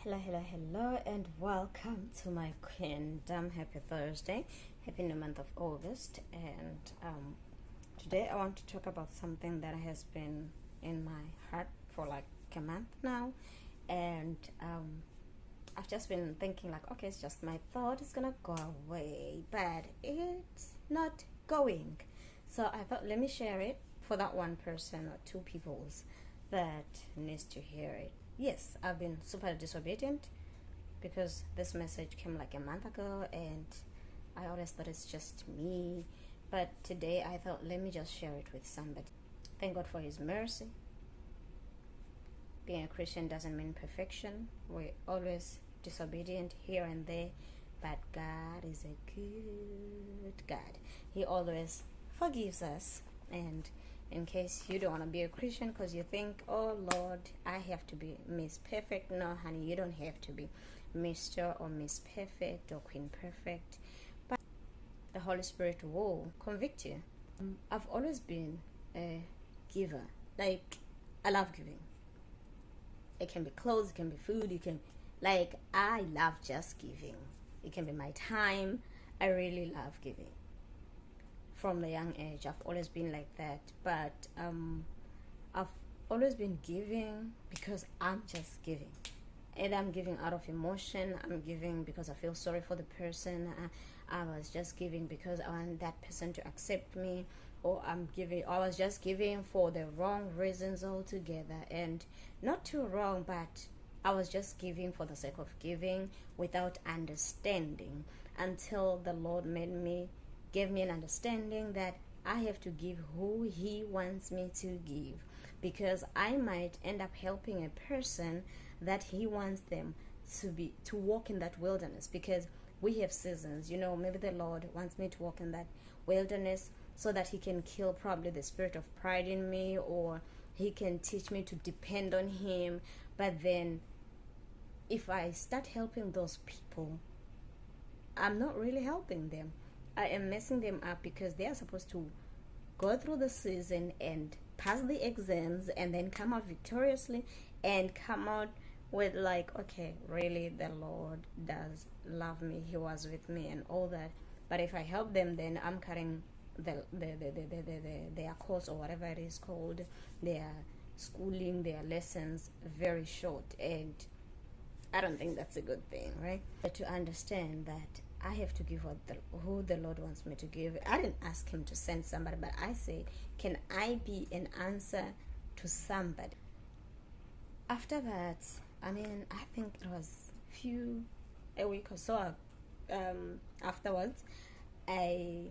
Hello, and welcome to my kingdom. Happy Thursday, happy new month of August. And today I want to talk about something that has been in my heart for like a month now. And I've just been thinking, like, okay, it's just my thought, it's gonna go away, but it's not going. So I thought, let me share it for that one person or two people's that needs to hear it. Yes, I've been super disobedient because this message came like a month ago and I always thought it's just me. But today I thought, let me just share it with somebody. Thank God for His mercy. Being a Christian doesn't mean perfection. We're always disobedient here and there, but God is a good God. He always forgives us. And in case you don't want to be a Christian because you think, oh Lord, I have to be Miss Perfect. No, honey, you don't have to be Mr. or Miss Perfect or Queen Perfect. But the Holy Spirit will convict you. I've always been a giver. Like, I love giving. It can be clothes, it can be food, I love just giving. It can be my time. I really love giving. From the young age, I've always been like that. But I've always been giving because I'm just giving. And I'm giving out of emotion. I'm giving because I feel sorry for the person. I was just giving because I want that person to accept me. Or I was just giving for the wrong reasons altogether. And not too wrong, but I was just giving for the sake of giving without understanding until the Lord gave me an understanding that I have to give who He wants me to give, because I might end up helping a person that He wants them to walk in that wilderness, because we have seasons. Maybe the Lord wants me to walk in that wilderness so that He can kill probably the spirit of pride in me, or He can teach me to depend on Him. But then if I start helping those people, I'm not really helping them. I am messing them up, because they are supposed to go through the season and pass the exams and then come out victoriously and come out with like, okay, really the Lord does love me, He was with me and all that. But if I help them, then I'm cutting their course, or whatever it is called, their schooling, their lessons very short, and I don't think that's a good thing, right? But to understand that I have to give who the Lord wants me to give. I didn't ask Him to send somebody, but I said, can I be an answer to somebody? After that, I think it was a week or so afterwards, I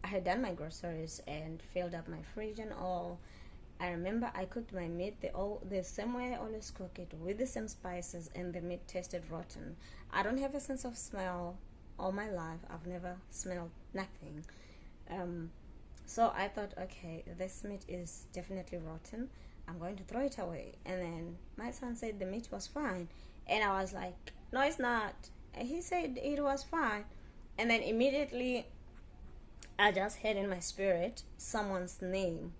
had done my groceries and filled up my fridge and all. I remember I cooked my meat the same way I always cook it, with the same spices, and the meat tasted rotten. I don't have a sense of smell. All my life, I've never smelled nothing. So I thought, okay, this meat is definitely rotten. I'm going to throw it away. And then my son said the meat was fine. And I was like, no, it's not. And he said it was fine. And then immediately, I just heard in my spirit someone's name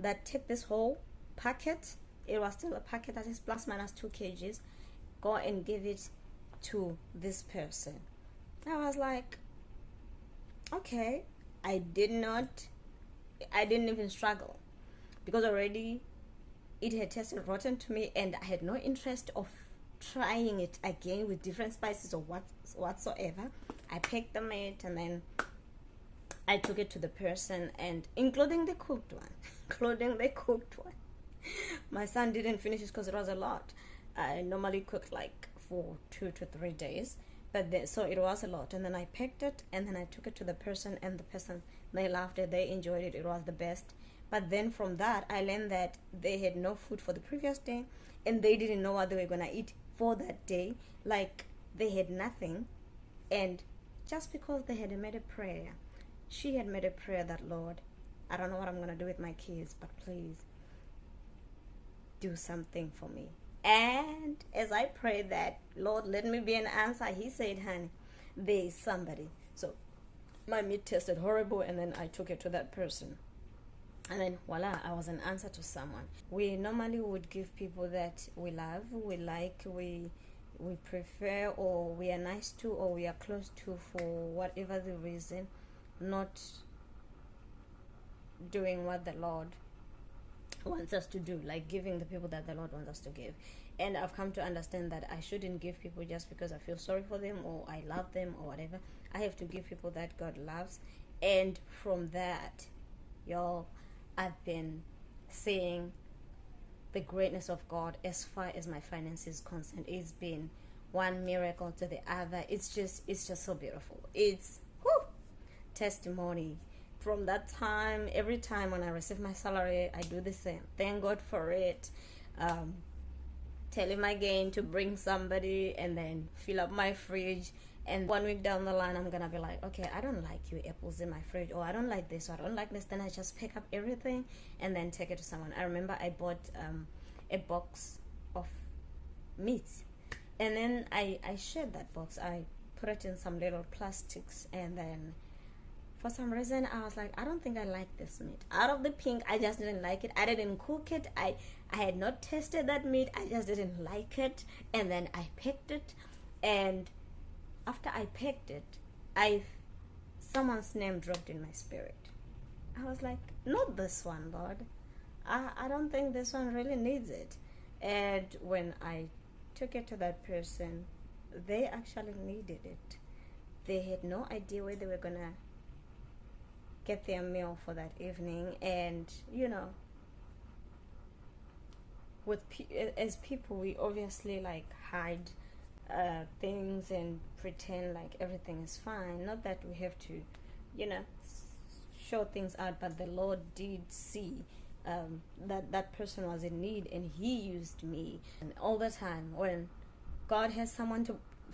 that take this whole packet. It was still a packet that is plus minus 2 kgs. Go and give it to this person. I was like, okay. I didn't even struggle, because already it had tasted rotten to me, and I had no interest of trying it again with different spices or whatsoever. I picked the meat and then I took it to the person, and including the cooked one. My son didn't finish it because it was a lot. I normally cook like for 2 to 3 days. So it was a lot, and then I picked it and then I took it to the person, and the person, they loved it, they enjoyed it, it was the best. But then from that, I learned that they had no food for the previous day, and they didn't know what they were gonna eat for that day. Like, they had nothing. And just because they had made a prayer, she had made a prayer that, Lord, I don't know what I'm gonna do with my kids, but please do something for me. And as I prayed that, Lord, let me be an answer, He said, honey, there is somebody. So my meat tasted horrible, and then I took it to that person. And then voila, I was an answer to someone. We normally would give people that we love, we like, we we prefer, or we are nice to, or we are close to, for whatever the reason, not doing what the Lord wants us to do, like giving the people that the Lord wants us to give. And I've come to understand that I shouldn't give people just because I feel sorry for them or I love them or whatever. I have to give people that God loves. And from that, y'all, I've been seeing the greatness of God as far as my finances concerned. It's been one miracle to the other. It's just so beautiful. It's testimony. From that time, every time when I receive my salary, I do the same. Thank God for it. Tell him again to bring somebody, and then fill up my fridge. And 1 week down the line, I'm gonna be like, okay, I don't like your apples in my fridge, or I don't like this, or I don't like this. Then I just pick up everything and then take it to someone. I remember I bought a box of meat, and then I shared that box. I put it in some little plastics, and then for some reason I was like, I don't think I like this meat. Out of the pink, I just didn't like it. I didn't cook it. I had not tasted that meat. I just didn't like it. And then I picked it, and after I picked it, someone's name dropped in my spirit. I was like, not this one, Lord. I don't think this one really needs it. And when I took it to that person, they actually needed it. They had no idea where they were gonna get their meal for that evening. And as people, we obviously like hide things and pretend like everything is fine. Not that we have to show things out, but the Lord did see that person was in need, and he used me. And all the time when God has someone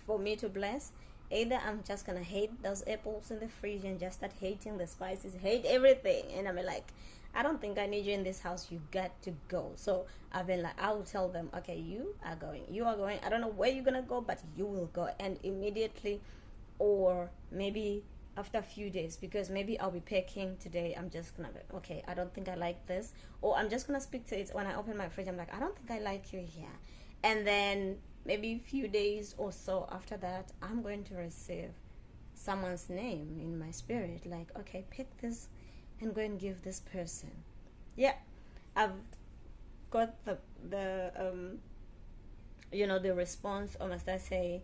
for me to bless, either I'm just gonna hate those apples in the fridge and just start hating the spices, hate everything, and I'm like, I don't think I need you in this house. You got to go. So I've been like, I will tell them, okay, you are going. I don't know where you're gonna go, but you will go. And immediately, or maybe after a few days, because maybe I'll be packing today, I'm just gonna be, okay, I don't think I like this, or I'm just gonna speak to it when I open my fridge. I'm like, I don't think I like you here. And then maybe a few days or so after that, I'm going to receive someone's name in my spirit, like, okay, pick this and go and give this person. Yeah, I've got the response, or must I say,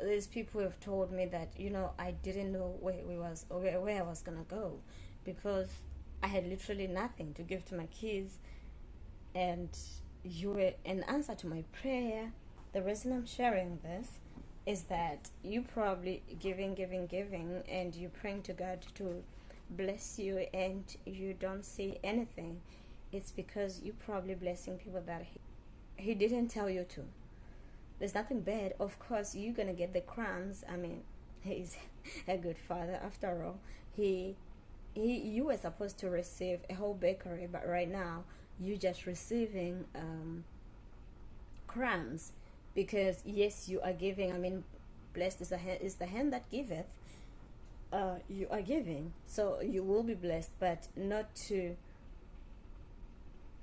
these people have told me that I didn't know where I was gonna go, because I had literally nothing to give to my kids, and you were an answer to my prayer. The reason I'm sharing this is that you probably giving, and you praying to God to bless you, and you don't see anything. It's because you probably blessing people that he didn't tell you to. There's nothing bad. Of course, you're gonna get the crumbs. I mean, he's a good father after all. You were supposed to receive a whole bakery, but right now you're just receiving crumbs, because yes, you are giving. I mean, blessed is the hand that giveth. You are giving, so you will be blessed, but not to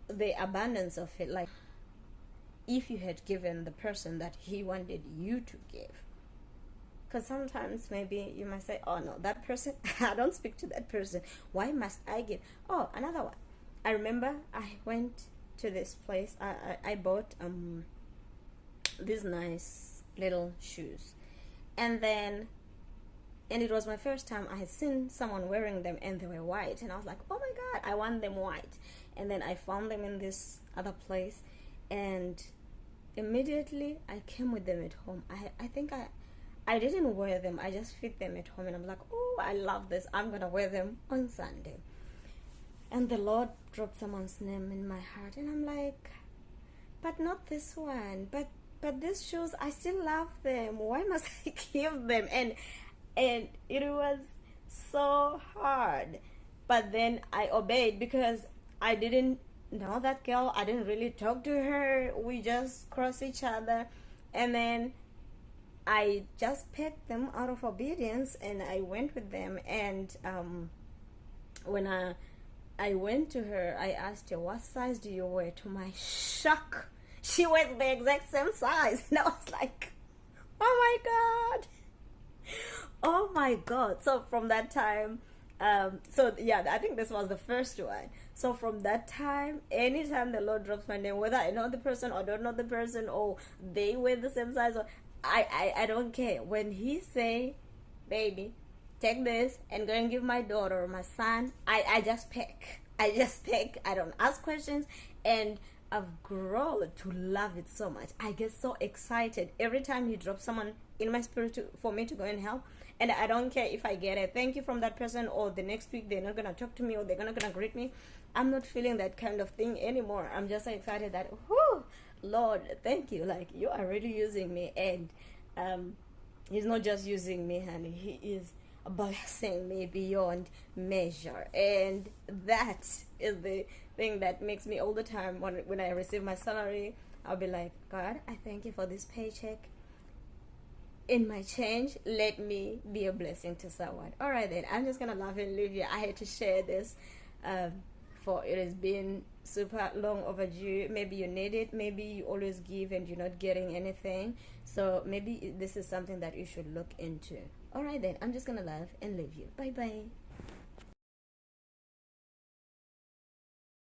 the abundance of it. Like, if you had given the person that he wanted you to give. Because sometimes maybe you might say, oh no, that person, I don't speak to that person. Why must I give? Oh, another one. I remember I went to this place. I bought these nice little shoes. And it was my first time. I had seen someone wearing them, and they were white. And I was like, oh my God, I want them white. And then I found them in this other place. And immediately I came with them at home. I think I didn't wear them. I just fit them at home. And I'm like, oh, I love this. I'm going to wear them on Sunday. And the Lord dropped someone's name in my heart. And I'm like, but not this one. But these shoes, I still love them. Why must I keep them? And it was so hard. But then I obeyed, because I didn't know that girl. I didn't really talk to her. We just crossed each other. And then I just picked them out of obedience, and I went with them. And when I went to her, I asked her, what size do you wear? To my shock, She wears the exact same size. And I was like, oh my God. Oh my God. So from that time, so yeah, I think this was the first one. So from that time, anytime the Lord drops my name, whether I know the person or don't know the person, or they wear the same size, or I don't care. When he say, baby, take this and go and give my daughter or my son, I just pick. I just pick. I don't ask questions. And I've grown to love it so much. I get so excited every time he drops someone in my spirit for me to go and help. And I don't care if I get a thank you from that person, or the next week they're not gonna talk to me, or they're not gonna greet me. I'm not feeling that kind of thing anymore. I'm just so excited that, whoo, Lord, thank you. Like, you are really using me. And he's not just using me, honey. He is blessing me beyond measure. And that is the thing that makes me all the time when I receive my salary, I'll be like, God, I thank you for this paycheck. In my change, let me be a blessing to someone. All right, then. I'm just gonna love and leave you. I had to share this, for it has been super long overdue. Maybe you need it. Maybe you always give and you're not getting anything. So maybe this is something that you should look into. All right, then. I'm just gonna love and leave you. Bye bye.